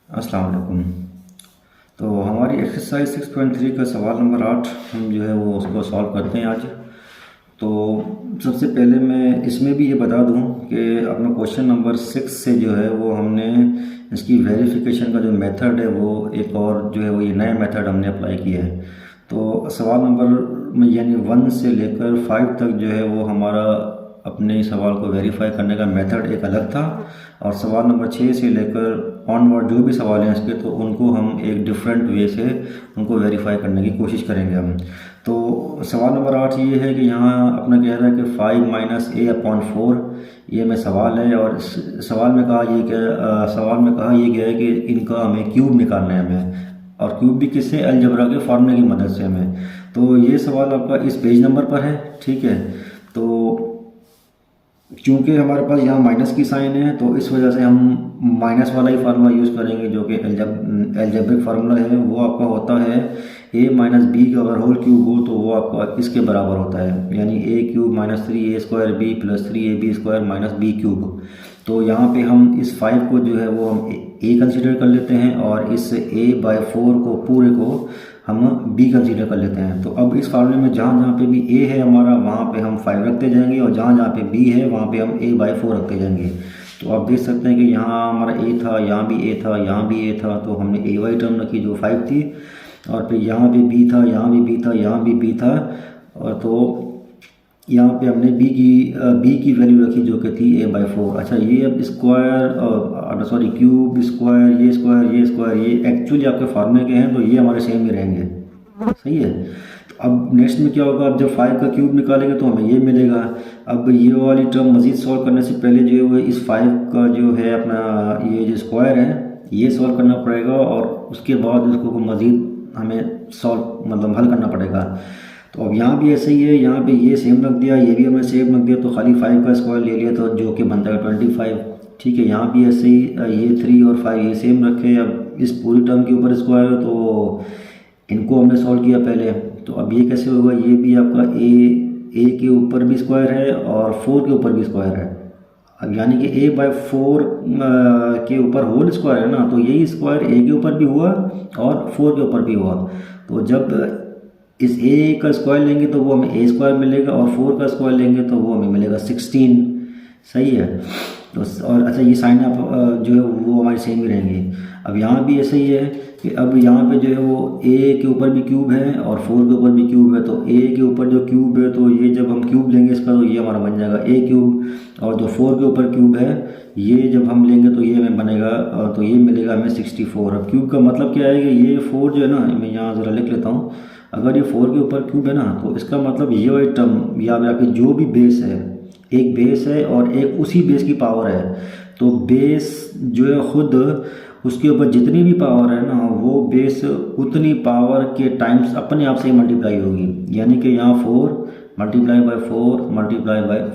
अस्सलाम वालेकुम। तो हमारी एक्सरसाइज 6.3 का सवाल नंबर 8 हम जो है वो उसको सॉल्व करते हैं आज। तो सबसे पहले मैं इसमें भी ये बता दूं कि अपना क्वेश्चन नंबर 6 से जो है वो हमने इसकी वेरिफिकेशन का जो मेथड है वो एक और जो है वो ये नया मेथड हमने अप्लाई किया है। तो सवाल नंबर में यानी 1 से लेकर 5 तक जो है वो हमारा अपने सवाल को वेरीफाई करने का मेथड एक अलग था, और सवाल नंबर 6 से लेकर ऑनवर्ड जो भी सवाल हैं इसके, तो उनको हम एक डिफरेंट वे से उनको वेरीफाई करने की कोशिश करेंगे हम। तो सवाल नंबर 8 ये है कि यहाँ अपना कह रहा है कि 5 - a/4 ये में सवाल है, और इस सवाल में कहा ये गया है कि इनका हमें क्यूब निकालना है हमें, और क्यूब भी किससे, अलजेब्रा के फार्मूले की मदद से हमें। तो ये सवाल आपका इस पेज नंबर पर है, ठीक है। तो क्योंकि हमारे पास यहाँ माइनस की साइन है तो इस वजह से हम माइनस वाला ही फार्मूला यूज़ करेंगे, जो कि एल्जेब्रिक फार्मूला है। वो आपका होता है a - b का अगर होल क्यूब हो तो वो आपका इसके बराबर होता है, यानी a³ - 3a² b + 3ab² - b³। तो यहाँ पे हम इस 5 को जो है वो हम a कंसीडर कर लेते हैं, और इस a/4 को पूरे को हम b कंसीडर कर लेते हैं। तो अब इस फार्मूले में जहाँ जहाँ पे भी a है हमारा, वहाँ पे हम 5 रखते जाएंगे, और जहाँ जहाँ पे b है वहाँ पे हम a/4 रखते जाएंगे। तो आप देख सकते हैं कि यहाँ हमारा a था, यहाँ भी a था, यहाँ भी a था, तो हमने a वाई टर्म रखी जो 5 थी, और फिर यहाँ भी b था, यहाँ भी b था, यहाँ भी b था, और तो यहाँ पे हमने b की वैल्यू रखी जो कि थी a/4। अच्छा, ये अब स्क्वायर क्यूब स्क्वायर ये स्क्वायर ये एक्चुअली आपके फार्मूले के हैं, तो ये हमारे सेम ही रहेंगे, सही है। तो अब नेक्स्ट में क्या होगा, अब जब 5 का क्यूब निकालेंगे तो हमें ये मिलेगा। अब ये वाली टर्म मज़ीद सॉल्व करने से पहले जो है वो इस 5 का जो है अपना ये जो स्क्वायर है ये सॉल्व करना पड़ेगा, और उसके बाद इसको मज़ीद हमें सॉल्व मतलब हल करना पड़ेगा। तो अब यहाँ भी ऐसे ही है, यहाँ पे ये सेम रख दिया, ये भी हमने सेम रख दिया, तो खाली 5 का स्क्वायर ले लिया, तो जो कि बनता है 25, ठीक है। यहाँ भी ऐसे ही ये 3 और 5 ये सेम रखे। अब इस पूरी टर्म के ऊपर स्क्वायर है तो इनको हमने सॉल्व किया पहले, तो अब ये कैसे होगा, ये भी आपका ए के ऊपर भी स्क्वायर है और 4 के ऊपर भी स्क्वायर है। अब यानी कि a/4 के ऊपर होल स्क्वायर है ना, तो यही स्क्वायर a के ऊपर भी हुआ और 4 के ऊपर भी हुआ। तो जब इस a का स्क्वायर लेंगे तो वो हमें a² मिलेगा, और 4 का स्क्वायर लेंगे तो वो हमें मिलेगा 16, सही है। तो और अच्छा, ये साइन आप जो है वो हमारी सेम ही रहेंगी। अब यहाँ भी ऐसे ही है कि अब यहाँ पे जो है वो a के ऊपर भी क्यूब है और 4 के ऊपर भी क्यूब है, तो a के ऊपर जो क्यूब है तो ये जब हम क्यूब लेंगे इसका तो ये हमारा बन जाएगा a³, और जो 4 के ऊपर क्यूब है ये जब हम लेंगे तो ये हमें बनेगा, तो ये मिलेगा हमें 64। अब क्यूब का मतलब क्या है कि ये 4 जो है ना, मैं यहाँ ज़रा लिख लेता हूँ। अगर ये 4 के ऊपर क्यूब है ना, तो इसका मतलब ये वाली टर्म या आपके जो भी बेस है, एक बेस है और एक उसी बेस की पावर है, तो बेस जो है खुद उसके ऊपर जितनी भी पावर है ना, वो बेस उतनी पावर के टाइम्स अपने आप से ही मल्टीप्लाई होगी। यानी कि यहाँ 4 × 4 ×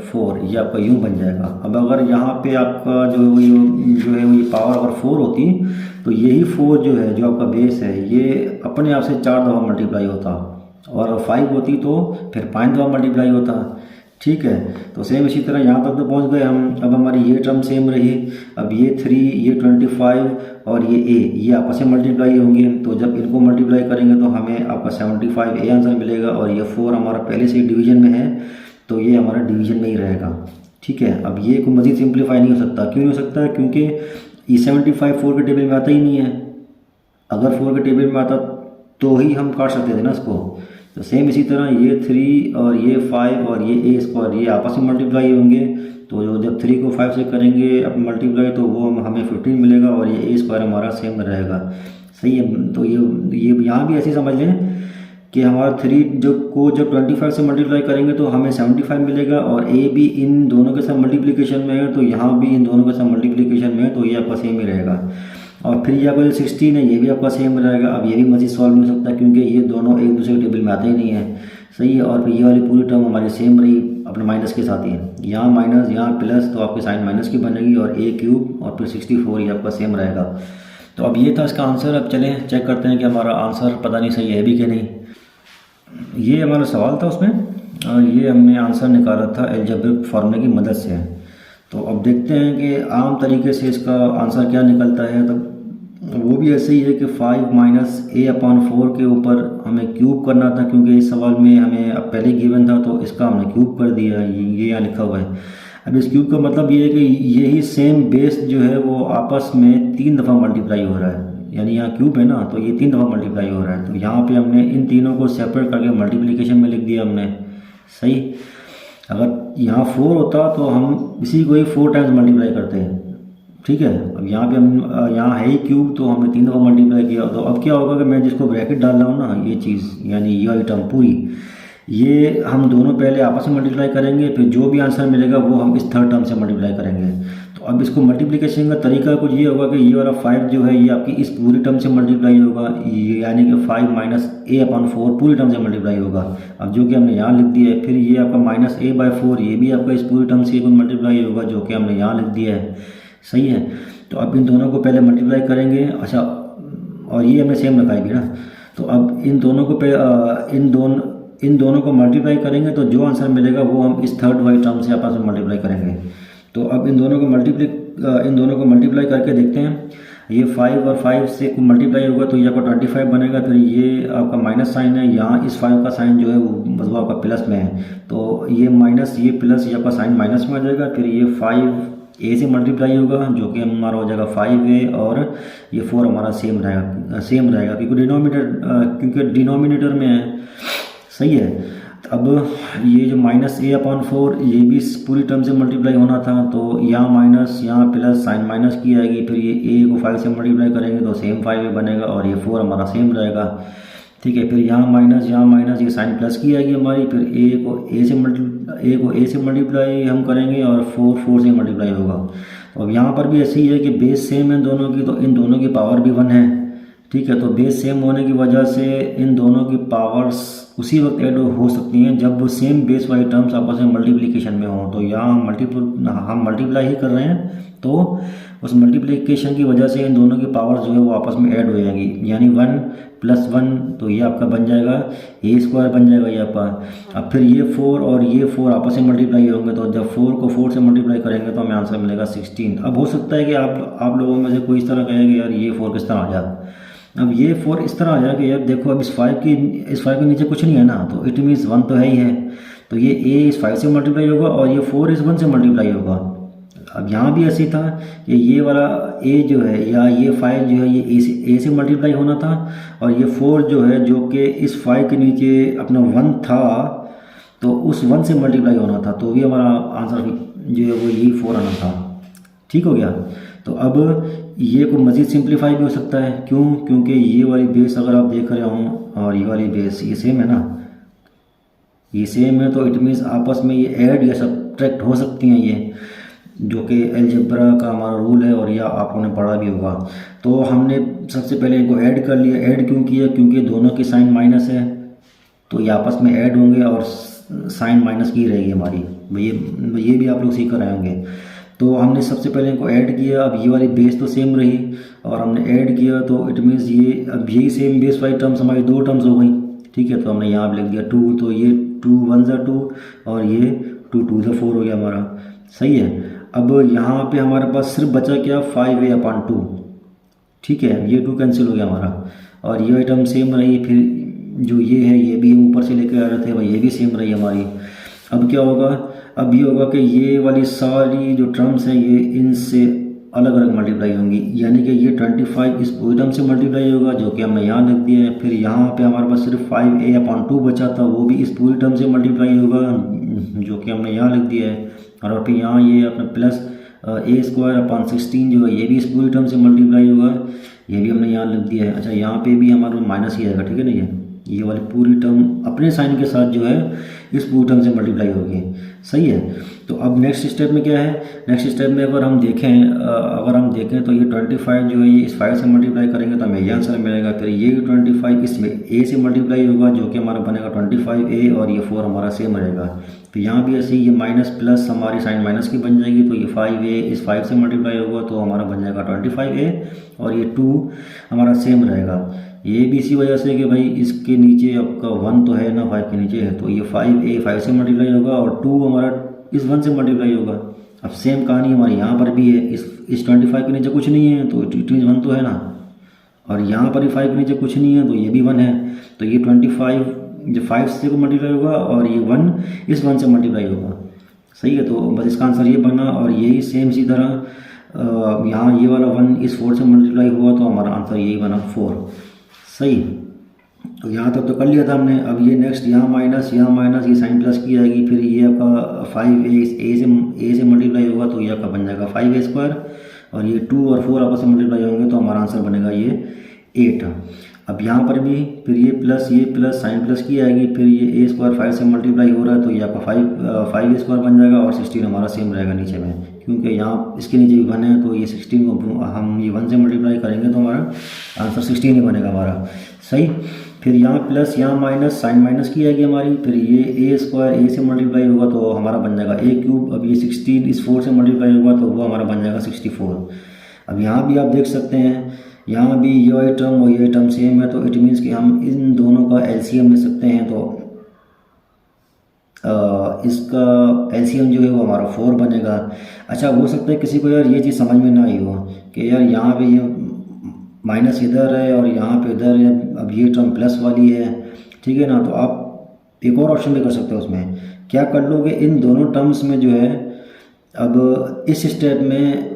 4 ये आपका यूँ बन जाएगा। अब अगर यहाँ पे आपका जो है वो ये पावर अगर 4 होती, तो यही 4 जो है जो आपका बेस है ये अपने आप से 4 दफ़ा मल्टीप्लाई होता, और 5 होती तो फिर 5 दफ़ा मल्टीप्लाई होता, ठीक है। तो सेम इसी तरह यहाँ तक तो पहुँच गए हम। अब हमारी ये टर्म सेम रही। अब ये 3 ये 25 और ये a ये आपस में मल्टीप्लाई होंगे, तो जब इनको मल्टीप्लाई करेंगे तो हमें आपका 75 a आंसर मिलेगा, और ये 4 हमारा पहले से ही डिवीजन में है, तो ये हमारा डिवीजन में ही रहेगा, ठीक है। अब ये को मज़ीद सिंप्लीफाई नहीं हो सकता, क्यों नहीं हो सकता, क्योंकि ये 75 4 के टेबल में आता ही नहीं है। अगर 4 के टेबल में आता तो ही हम काट सकते थे ना इसको। तो सेम इसी तरह ये 3 और ये 5 और ये a² ये आपस में मल्टीप्लाई होंगे, तो जो जब 3 को 5 से करेंगे अब मल्टीप्लाई तो वो हमें 15 मिलेगा, और ये a² हमारा सेम रहेगा, सही है। तो ये यहाँ भी ऐसे समझ लें कि हमारा 3 जब 25 से मल्टीप्लाई करेंगे तो हमें 75 मिलेगा, और a भी इन दोनों के साथ मल्टीप्लिकेशन में है, तो यहाँ भी इन दोनों के साथ मल्टीप्लिकेशन में है, तो ये आपका सेम ही रहेगा। और फिर ये आपका जो 16 है ये भी आपका सेम रहेगा। अब ये भी मज़ीद सॉल्व नहीं हो सकता, क्योंकि ये दोनों एक दूसरे के टेबल में आते ही नहीं है, सही है। और फिर ये वाली पूरी टर्म हमारी सेम रही अपने माइनस के साथ ही, यहाँ माइनस यहाँ प्लस, तो आपकी साइन माइनस की बनेगी, और a³ और फिर 64 ये आपका सेम रहेगा। तो अब ये था इसका आंसर। अब चलें चेक करते हैं कि हमारा आंसर पता नहीं सही है भी कि नहीं। ये हमारा सवाल था उसमें, और ये हमने आंसर निकाला था अलजेब्रिक फार्मूले की मदद से। तो अब देखते हैं कि आम तरीके से इसका आंसर क्या निकलता है। तो वो भी ऐसे ही है कि 5 माइनस ए अपॉन 4 के ऊपर हमें क्यूब करना था, क्योंकि इस सवाल में हमें अब पहले गिवन था तो इसका हमने क्यूब कर दिया, ये यहाँ लिखा हुआ है। अब इस क्यूब का मतलब ये है कि यही सेम बेस जो है वो आपस में 3 दफ़ा मल्टीप्लाई हो रहा है, यानी यहाँ क्यूब है ना तो ये 3 दफ़ा मल्टीप्लाई हो रहा है। तो यहाँ पे हमने इन तीनों को सेपरेट करके मल्टीप्लिकेशन में लिख दिया हमने, सही। अगर यहाँ 4 होता तो हम इसी को ही 4 टाइम्स मल्टीप्लाई करते हैं, ठीक है। अब यहाँ पे हम यहाँ है ही क्यूब तो हमने 3 दफ़ा मल्टीप्लाई किया। तो अब क्या होगा कि मैं जिसको ब्रैकेट डाल रहा हूँ ना, ये चीज़ यानी ये वाली टर्म पूरी, ये हम दोनों पहले आपस में मल्टीप्लाई करेंगे, फिर जो भी आंसर मिलेगा वो हम इस थर्ड टर्म से मल्टीप्लाई करेंगे। तो अब इसको मल्टीप्लिकेशन का तरीका कुछ ये होगा कि ये वाला 5 जो है ये आपकी इस पूरी टर्म से मल्टीप्लाई होगा, ये यानी कि 5 माइनस ए अपॉन 4 पूरी टर्म से मल्टीप्लाई होगा। अब जो कि हमने यहाँ लिख दिया है। फिर ये आपका माइनस ए बाई 4 ये भी आपका इस पूरी टर्म से मल्टीप्लाई होगा, जो कि हमने यहाँ लिख दिया है, सही है। तो अब इन दोनों को पहले मल्टीप्लाई करेंगे, अच्छा, और ये हमने सेम रखा है भी ना। तो अब इन दोनों को इन दोनों को मल्टीप्लाई करेंगे तो जो आंसर मिलेगा वो हम इस थर्ड वाली टर्म से आपस में मल्टीप्लाई करेंगे। तो अब इन दोनों को मल्टीप्लाई करके देखते हैं। ये 5 और 5 से मल्टीप्लाई होगा तो ये आपका 25 बनेगा। फिर ये आपका माइनस साइन है, यहाँ इस 5 का साइन जो है वो आपका प्लस में है, तो ये माइनस ये प्लस ये आपका साइन माइनस में आ जाएगा। फिर ये 5 ए से मल्टीप्लाई होगा जो कि हमारा हो जाएगा 5a, और ये 4 हमारा सेम रहेगा क्योंकि डिनोमिनेटर में है, सही है। अब ये जो माइनस ए अपॉन 4 ये भी पूरी टर्म से मल्टीप्लाई होना था, तो यहाँ माइनस यहाँ प्लस साइन माइनस की आएगी। फिर ये ए को 5 से मल्टीप्लाई करेंगे तो सेम 5a बनेगा, और ये 4 हमारा सेम रहेगा, ठीक है। फिर यहाँ माइनस ये साइन प्लस की आएगी हमारी। फिर ए को ए से मल्टीप्लाई हम करेंगे और 4 से मल्टीप्लाई होगा। तो अब यहाँ पर भी ऐसे ही है कि बेस सेम है दोनों की, तो इन दोनों की पावर भी 1 है, ठीक है। तो बेस सेम होने की वजह से इन दोनों की पावर्स उसी वक्त ऐड हो सकती हैं जब सेम बेस वाली टर्म्स आपस में मल्टीप्लिकेशन में हो। तो यहाँ हम मल्टीप्लाई ही कर रहे हैं, तो उस मल्टीप्लिकेशन की वजह से इन दोनों की पावर जो है वो आपस में ऐड हो जाएगी, यानी 1 + 1 तो ये आपका बन जाएगा a² बन जाएगा ये आपका। अब फिर ये 4 और ये 4 आपस में मल्टीप्लाई होंगे, तो जब 4 को 4 से मल्टीप्लाई करेंगे तो हमें आंसर मिलेगा 16। अब हो सकता है कि आप लोगों में से कोई इस तरह कहेगा यार ये 4 किस तरह आ जाए। अब ये 4 इस तरह आया कि यार देखो अब इस 5 के नीचे कुछ नहीं है ना, तो इट मीन्स 1 तो है ही है, तो ये a इस 5 से मल्टीप्लाई होगा और ये 4 इस 1 से मल्टीप्लाई होगा। अब यहाँ भी ऐसी था कि ये वाला a जो है या ये 5 जो है ये a से मल्टीप्लाई होना था, और ये 4 जो है जो कि इस 5 के नीचे अपना 1 था तो उस 1 से मल्टीप्लाई होना था, तो ये हमारा आंसर जो है वो यही 4 आना था, ठीक हो गया। तो अब ये को मज़ीद सिंप्लीफाई भी हो सकता है, क्यों? क्योंकि ये वाली बेस अगर आप देख रहे हो और ये वाली बेस ये सेम है ना, ये सेम है, तो इट मीन्स आपस में ये ऐड या सब्ट्रैक्ट हो सकती हैं, ये जो कि अलजेब्रा का हमारा रूल है और यह आप लोगों ने पढ़ा भी होगा। तो हमने सबसे पहले इनको ऐड कर लिया। ऐड क्यों किया? क्योंकि दोनों की साइन माइनस है, तो ये आपस में ऐड होंगे और साइन माइनस की रहेगी हमारी, ये भी आप लोग सीख कर आए होंगे। तो हमने सबसे पहले इनको ऐड किया। अब ये वाली बेस तो सेम रही और हमने ऐड किया, तो इट मीन्स ये अब यही सेम बेस वाली टर्म्स हमारी 2 टर्म्स हो गई, ठीक है। तो हमने यहाँ पर लिख दिया 2, तो ये 2 1 ज़ा 2 और ये 2 2 ज़ा 4 हो गया हमारा, सही है। अब यहाँ पे हमारे पास सिर्फ बचा क्या 5a/2, ठीक है। ये 2 कैंसिल हो गया हमारा और ये आइटम सेम रही। फिर जो ये है ये भी ऊपर से लेकर आ रहे थे भाई, ये भी सेम रही हमारी। अब क्या होगा? अब ये होगा कि ये वाली सारी जो टर्म्स हैं ये इनसे अलग अलग मल्टीप्लाई होंगी, यानी कि ये 25 इस पूरी टर्म से मल्टीप्लाई होगा जो कि हमने यहाँ लिख दिया है। फिर यहाँ पे हमारे पास सिर्फ 5a/2 बचा था, वो भी इस पूरी टर्म से मल्टीप्लाई होगा जो कि हमने यहाँ लिख दिया है। और फिर यहाँ ये अपना प्लस a² 16 जो है ये भी इस पूरी टर्म से मल्टीप्लाई होगा, ये भी हमने यहाँ लिख दिया है। अच्छा, यहाँ पे भी हमारा माइनस ही आएगा, ठीक है ना। ये वाली पूरी टर्म अपने साइन के साथ जो है इस पूरी टर्म से मल्टीप्लाई होगी, सही है। तो अब नेक्स्ट स्टेप में क्या है? नेक्स्ट स्टेप में अगर हम देखें तो ये 25 जो है ये इस 5 से मल्टीप्लाई करेंगे तो हमें ये आंसर मिलेगा। फिर ये 25 इसमें a से मल्टीप्लाई होगा जो कि हमारा बनेगा 25a, और ये 4 हमारा सेम रहेगा। तो यहाँ भी ऐसे ही ये माइनस प्लस हमारी साइन माइनस की बन जाएगी, तो ये 5a इस 5 से मल्टीप्लाई होगा तो हमारा बन जाएगा 25a, और ये 2 हमारा सेम रहेगा। ये भी इसी वजह से कि भाई इसके नीचे आपका 1 तो है ना, 5 के नीचे है, तो ये 5a 5 से मल्टीप्लाई होगा और 2 हमारा इस 1 से मल्टीप्लाई होगा। अब सेम कहानी हमारी यहाँ पर भी है, इस 25 के नीचे कुछ नहीं है तो 1 तो है ना, और यहाँ पर भी 5 के नीचे कुछ नहीं है तो ये भी 1 है। तो ये 25 जो 5 से को मल्टीप्लाई होगा और ये 1 इस 1 से मल्टीप्लाई होगा। सही है, तो बस इसका आंसर ये बना। और यही सेम इसी तरह यहाँ ये वाला 1 इस 4 से मल्टीप्लाई हुआ तो हमारा आंसर यही बना 4। सही, तो यहाँ तक तो कर लिया था हमने। अब ये नेक्स्ट यहाँ माइनस ये साइन प्लस की जाएगी, फिर ये आपका 5 से मल्टीप्लाई होगा तो ये आपका बन जाएगा 5a²। और ये 2 और 4 आपस में मल्टीप्लाई होंगे तो हमारा आंसर बनेगा ये 8। अब यहाँ पर भी फिर ये प्लस साइन प्लस की आएगी, फिर ये a² 5 से मल्टीप्लाई हो रहा है तो ये आपका 5a² बन जाएगा। और 16 हमारा सेम रहेगा नीचे में, क्योंकि यहाँ इसके नीचे भी 1 है तो ये 16 को हम ये 1 से मल्टीप्लाई करेंगे तो हमारा आंसर 16 ही बनेगा हमारा। सही, फिर यहाँ प्लस यहाँ माइनस साइन माइनस की आएगी हमारी, फिर ये a² से मल्टीप्लाई होगा तो हमारा बन जाएगा a³। अब ये 16 इस 4 से मल्टीप्लाई होगा तो वो हमारा बन जाएगा 64। अब यहाँ भी आप देख सकते हैं, यहाँ भी ये वाली टर्म और ये टर्म सेम है, तो इट मीन्स कि हम इन दोनों का एलसीएम ले सकते हैं। तो इसका एलसीएम जो है वो हमारा 4 बनेगा। अच्छा, हो सकता है किसी को यार ये चीज़ समझ में ना आई हो कि यार यहाँ पे ये माइनस इधर है और यहाँ पे इधर है, अब ये टर्म प्लस वाली है, ठीक है ना। तो आप एक और ऑप्शन भी कर सकते हो। उसमें क्या कर लोगे, इन दोनों टर्म्स में जो है अब इस स्टेप में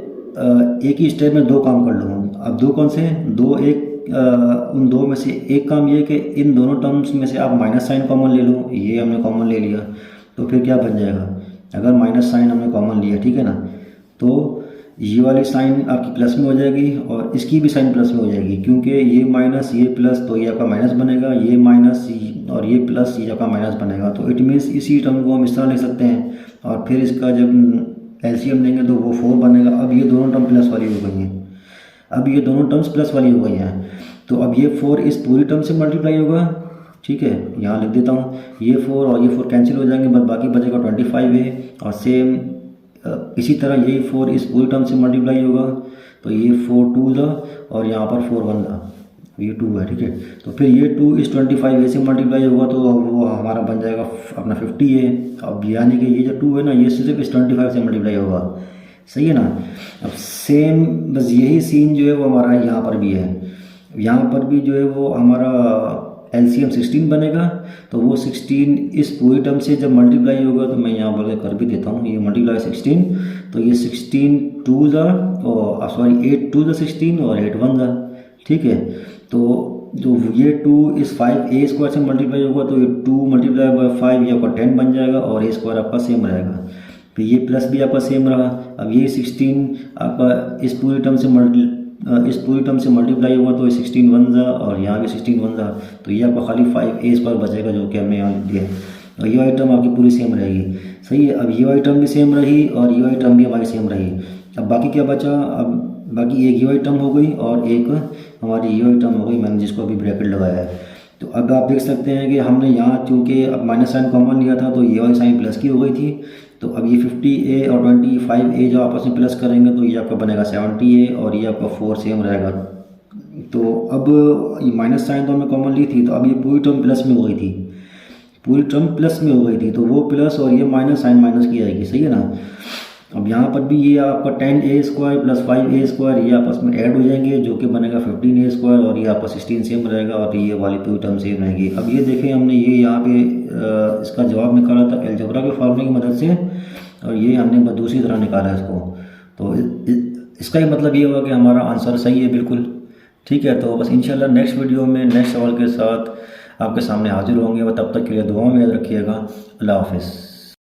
एक ही स्टेप में 2 काम कर लो। अब 2 कौन से, 2 एक उन 2 में से एक काम ये कि इन दोनों टर्म्स में से आप माइनस साइन कॉमन ले लो। ये हमने कॉमन ले लिया तो फिर क्या बन जाएगा, अगर माइनस साइन हमने कॉमन लिया, ठीक है ना, तो ये वाली साइन आपकी प्लस में हो जाएगी और इसकी भी साइन प्लस में हो जाएगी, क्योंकि ये माइनस ये प्लस तो ये आपका माइनस बनेगा, ये माइनस और ये प्लस ये आपका माइनस बनेगा। तो इट मीन्स इसी टर्म को हम इस तरह लिख सकते हैं और फिर इसका जब एलसीएम लेंगे तो वो 4 बनेगा। अब ये दोनों टर्म प्लस वाली हो गई हैं, अब ये दोनों टर्म्स प्लस वाली हो गई हैं, तो अब ये 4 इस पूरी टर्म से मल्टीप्लाई होगा, ठीक है। यहाँ लिख देता हूँ, ये 4 और ये 4 कैंसिल हो जाएंगे, बस बाकी बचेगा 25 है। और सेम इसी तरह यही 4 इस पूरी टर्म से मल्टीप्लाई होगा तो ये 4 2 दा और यहाँ पर 4 1 दा, ये 2 है, ठीक है। तो फिर ये 2 इस 25 से मल्टीप्लाई होगा तो वो हमारा बन जाएगा अपना 50 है। अब यानी कि ये जो 2 है ना, ये सिर्फ इस 25 से मल्टीप्लाई होगा। सही है ना। अब सेम बस यही सीन जो है वो हमारा यहाँ पर भी है। यहाँ पर भी जो है वो हमारा एलसीएम 16 बनेगा, तो वो 16 इस पूरी टर्म से जब मल्टीप्लाई होगा तो मैं यहाँ बोल कर भी देता हूँ, ये मल्टीप्लाई 16 तो ये 16 2 दा और सॉरी 8 2 दा 16 और 8 1 दा, ठीक है। तो जो ये 2 इस 5a² से मल्टीप्लाई होगा तो ये 2 मल्टीप्लाई बाय 5 ये आपका 10 बन जाएगा और a² आपका सेम रहेगा। फिर ये प्लस भी आपका सेम रहा। अब ये 16 आपका इस पूरी टर्म से मल्टीप्लाई हुआ तो ये 16 1 ज़ा और यहाँ भी 16 1 ज़ा, तो ये आपका खाली 5a² बचेगा जो कि हमने यहाँ दिया है। और ये वाली टर्म आपकी पूरी सेम रहेगी। सही है, अब ये वाली टर्म भी सेम रही और ये वाली टर्म भी हमारी सेम रही। अब बाकी क्या बचा, अब बाकी एक ये वाली टर्म हो गई और एक हमारी ये वाली टर्म हो गई, मैंने जिसको अभी ब्रैकेट लगाया है। तो अब आप देख सकते हैं कि हमने यहाँ चूँकि अब माइनस साइन कॉमन लिया था तो ये वाली साइन प्लस की हो गई थी। तो अब ये 50a और 25a जो आपस में प्लस करेंगे तो ये आपका बनेगा 70a और ये आपका 4 सेम रहेगा। तो अब ये माइनस साइन तो हमने कॉमन ली थी, तो अब ये पूरी टर्म प्लस में हो गई थी, पूरी टर्म प्लस में हो गई थी, तो वो प्लस और ये माइनस साइन माइनस की जाएगी। सही है ना। अब यहाँ पर भी ये आपका 10a² प्लस 5a² ये आपस में ऐड हो जाएंगे जो कि बनेगा 15a² और ये आपका 16 सेम रहेगा और ये वाली पूरी टर्म सेम रहेगी। अब ये देखें, हमने ये यहाँ पे इसका जवाब निकाला था अलजेब्रा के फार्मूले की मदद से और ये हमने दूसरी तरह निकाला इसको। तो इसका ही मतलब ये हुआ कि हमारा आंसर सही है बिल्कुल, ठीक है। तो बस इंशाल्लाह नेक्स्ट वीडियो में नेक्स्ट सवाल के साथ आपके सामने हाजिर होंगे। तब तक के लिए दुआ में याद रखिएगा। अल्लाह हाफिज़।